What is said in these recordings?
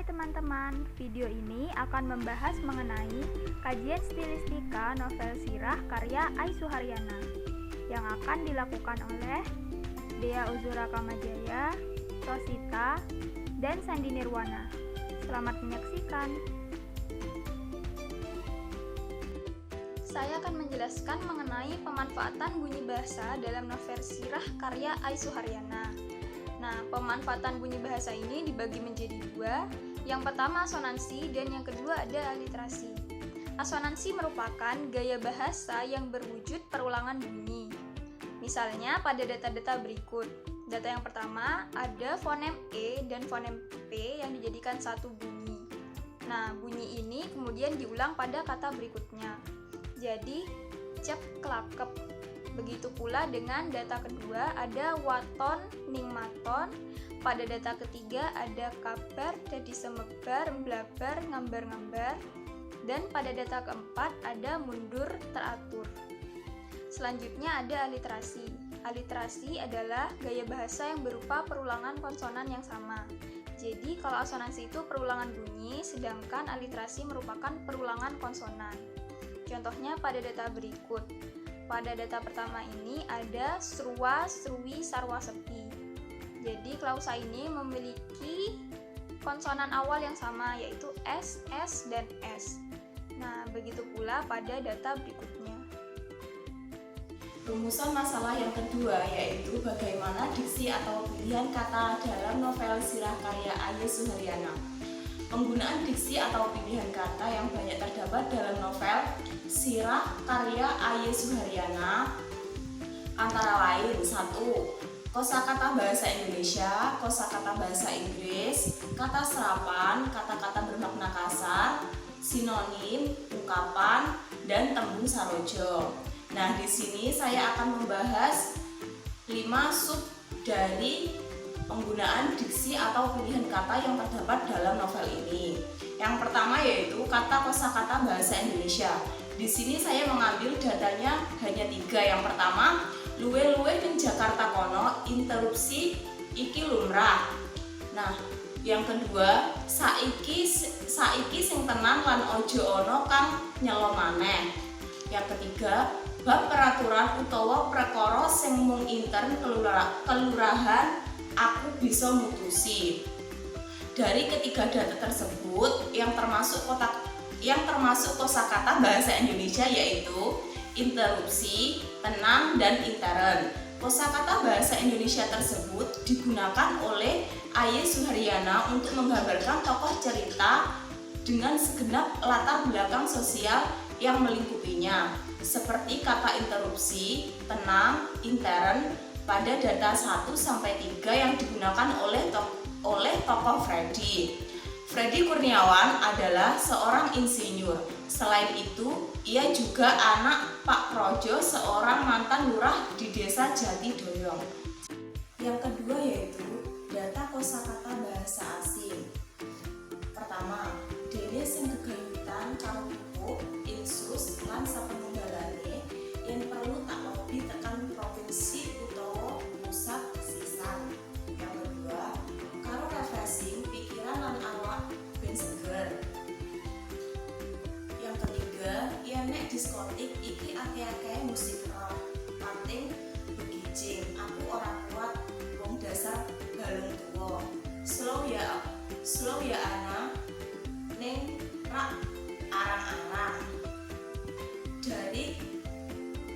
Hai teman-teman, video ini akan membahas mengenai kajian stilistika novel sirah karya Ai Suharyana yang akan dilakukan oleh Dea Uzura Kamajaya, Rosita, dan Sandi Nirwana. Selamat menyaksikan. Saya akan menjelaskan mengenai pemanfaatan bunyi bahasa dalam novel sirah karya Ai Suharyana. Nah, pemanfaatan bunyi bahasa ini dibagi menjadi dua. Yang pertama asonansi dan yang kedua ada aliterasi. Asonansi merupakan gaya bahasa yang berwujud perulangan bunyi. Misalnya pada data-data berikut. Data yang pertama ada fonem E dan fonem P yang dijadikan satu bunyi. Nah, bunyi ini kemudian diulang pada kata berikutnya. Jadi, cep kelakep. Begitu pula dengan data kedua ada waton, ningmaton. Pada data ketiga ada kabar, jadi semebar, blabar, ngambar-ngambar. Dan pada data keempat ada mundur, teratur. Selanjutnya ada aliterasi. Aliterasi adalah gaya bahasa yang berupa perulangan konsonan yang sama. Jadi kalau asonansi itu perulangan bunyi, sedangkan aliterasi merupakan perulangan konsonan. Contohnya pada data berikut. Pada data pertama ini ada sruwa, sruwi, sarwa, sepi. Jadi klausa ini memiliki konsonan awal yang sama yaitu S, S, dan S. Nah, begitu pula pada data berikutnya. Rumusan masalah yang kedua yaitu bagaimana diksi atau pilihan kata dalam novel sirah karya Ai Suharyana. Penggunaan diksi atau pilihan kata yang banyak terdapat dalam novel sirah karya Ai Suharyana antara lain 1. Kosakata bahasa Indonesia, kosakata bahasa Inggris, kata serapan, kata-kata bermakna kasar, sinonim, ungkapan, dan tembung sarojo. Nah, di sini saya akan membahas 5 sub dari penggunaan diksi atau pilihan kata yang terdapat dalam novel ini. Yang pertama yaitu kata kosakata bahasa Indonesia. Di sini saya mengambil datanya hanya 3. Yang pertama, luwe-luwe ning Jakarta kono, interupsi iki lumrah. Nah, yang kedua, saiki sing tenan lan ojo ono kang nyelo maneh. Yang ketiga, bab peraturan utawa prekara sing mung intern kelurahan aku bisa mutusi. Dari ketiga data tersebut yang termasuk kosakata bahasa Indonesia yaitu interupsi, tenang, dan intern. Kosakata bahasa Indonesia tersebut digunakan oleh Ai Suharyana untuk menggambarkan tokoh cerita dengan segenap latar belakang sosial yang melingkupinya, seperti kata interupsi, tenang, intern pada data 1 sampai 3 yang digunakan oleh tokoh Freddy. Freddy Kurniawan adalah seorang insinyur. Selain itu, ia juga anak Pak Projo, seorang mantan lurah di desa Jatidoyong. Yang kedua yaitu data kosakata bahasa asing. Pertama, dene sing gegayutan karo pupuk, insus lan sapanunggalane yen perlu tak lobi tekan provinsi utawa pusat sisan. Yang kedua, karo refreshing pikiran lan awak ben seger. Yang ketiga, yen nek diskotik iki akeh-akeh musik rock. Penting begijing, aku ora kuat wong dasar balung tuwa. Slow ya ana ning rak arang-arang.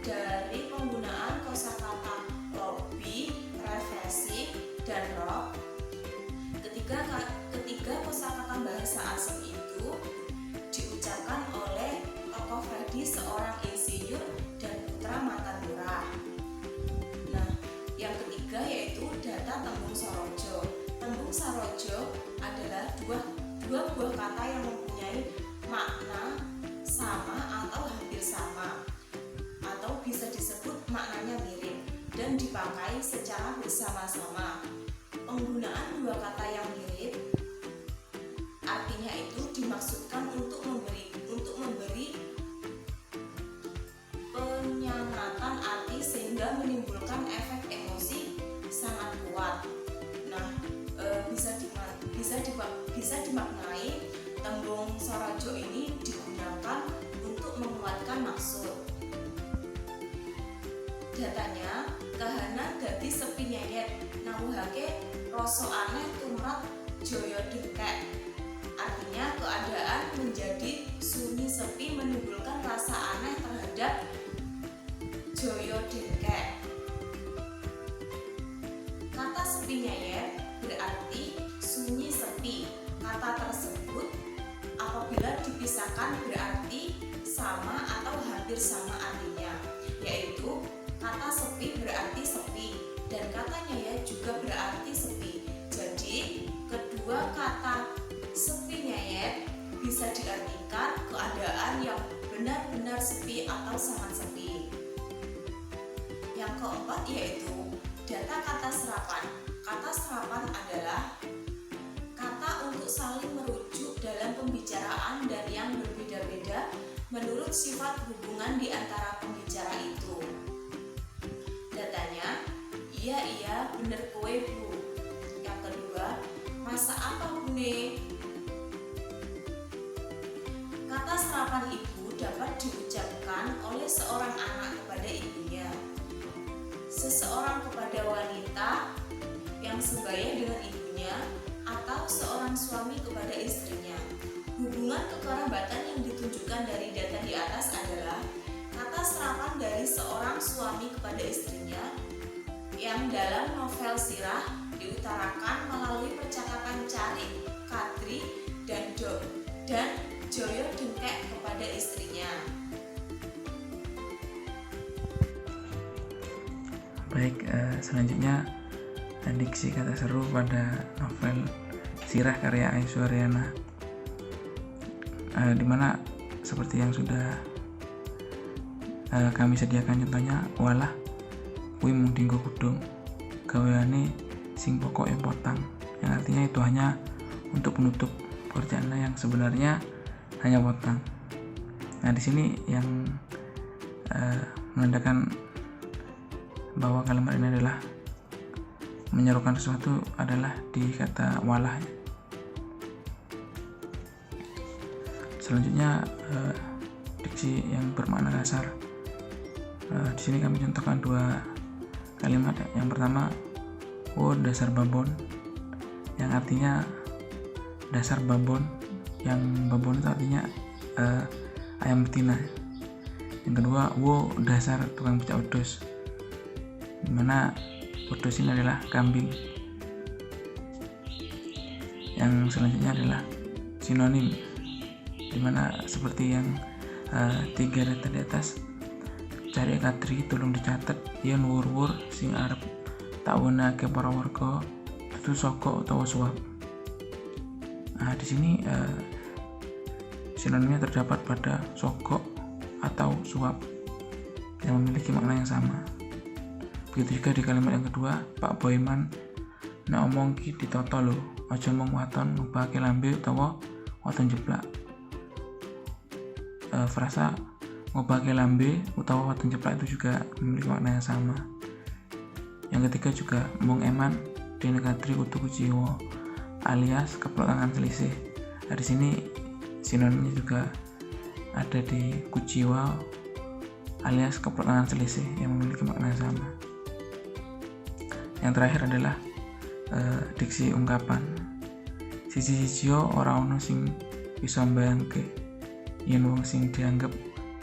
Dari penggunaan kosakata lobby, refreshing, dan rock, ketiga kosakata bahasa asing itu diucapkan oleh tokoh Freddy, seorang insinyur dan putra mantan lurah. Nah, yang ketiga yaitu data tembung sarojo. Tembung sarojo adalah dua buah kata yang mempunyai makna sama atau hampir sama, atau bisa disebut maknanya mirip dan dipakai secara bersama-sama. Penggunaan dua kata yang mirip artinya itu dimaksudkan untuk memberi penyangatan arti sehingga menimbulkan efek emosi sangat kuat. Nah, bisa bisa dimaknai tembung sorajo ini digunakan untuk menguatkan maksud. Datanya, kahanan dadi sepi nyeyet nawuhake rasa aneh tumrap joyo dengkek. Artinya keadaan menjadi sunyi sepi menimbulkan rasa aneh terhadap joyo dengkek. Kata sepi nyeyet berarti sunyi sepi. Kata tersebut apabila dipisahkan berarti sama atau hampir sama artinya, yaitu kata sepi berarti sepi dan kata nyeyet juga berarti sepi. Jadi kedua kata sepi nyeyet bisa diartikan keadaan yang benar-benar sepi atau sangat sepi. Yang keempat yaitu data kata serapan. Kata serapan adalah kata untuk saling merujuk dalam pembicaraan dan yang berbeda-beda menurut sifat hubungan di antara pembicara itu. Datanya, iya bener kowe bu. Yang kedua, masa apa bune? Kata serapan ibu dapat diucapkan oleh seorang anak kepada ibunya, seseorang kepada wanita yang sebaya dengan ibunya, atau seorang suami kepada istrinya. Hubungan kekerabatan yang ditunjukkan dari data di atas adalah kata serapan dari seorang suami kepada istrinya yang dalam novel sirah diutarakan melalui percakapan Carik, Kadri, dan Joyo Dengkek kepada istrinya. Baik, selanjutnya diksi kata seru pada novel Sirah karya Aisuharyana, dimana seperti yang sudah kami sediakan contohnya, walah kuwi mung dinggo kudung gaweane sing pokoke potang, yang artinya itu hanya untuk menutup pekerjaannya yang sebenarnya hanya potang. Nah, di sini yang menandakan bahwa kalimat ini adalah menyerukan sesuatu adalah di kata walah. Selanjutnya diksi yang bermakna dasar. Di sini kami contohkan dua kalimat. Yang pertama, wo dasar babon, yang artinya dasar babon, yang babon itu artinya ayam betina. Yang kedua, wo dasar tukang becak wedhus, dimana wedhus ini adalah kambing. Yang selanjutnya adalah sinonim, dimana seperti yang tiga data di atas. Cari Kadri tolong dicatat yen wur-wur sing arep tak wenake para warga itu soko utawa suap. Nah, di sini sinonimnya terdapat pada soko atau suap yang memiliki makna yang sama. Begitu juga di kalimat yang kedua, Pak Boyman nek omong ki ditoto lho, aja mung waton ngubahke lambe utawa waton jeplak. Frasa ngubahke lambe utawa waton jeplak itu juga memiliki makna yang sama. Yang ketiga juga mung eman dene Kadri kudu kuciwa alias keplok tangan selisih. Nah, di sini sinonimnya juga ada di kuciwa alias keplok tangan selisih yang memiliki makna yang sama. Yang terakhir adalah diksi ungkapan. Siji-sijio ora ono sing bisa mbayangke yen wong sing dianggap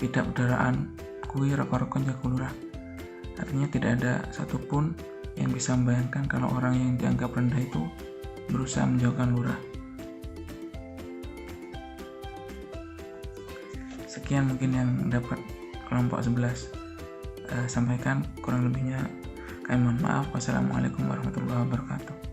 pidak udaraan kuwi reka-reka jago lurah. Artinya tidak ada satupun yang bisa membayangkan kalau orang yang dianggap rendah itu berusaha menjauhkan lurah. Sekian mungkin yang dapat kelompok 11 sampaikan, kurang lebihnya kami mohon maaf. Wassalamualaikum warahmatullahi wabarakatuh.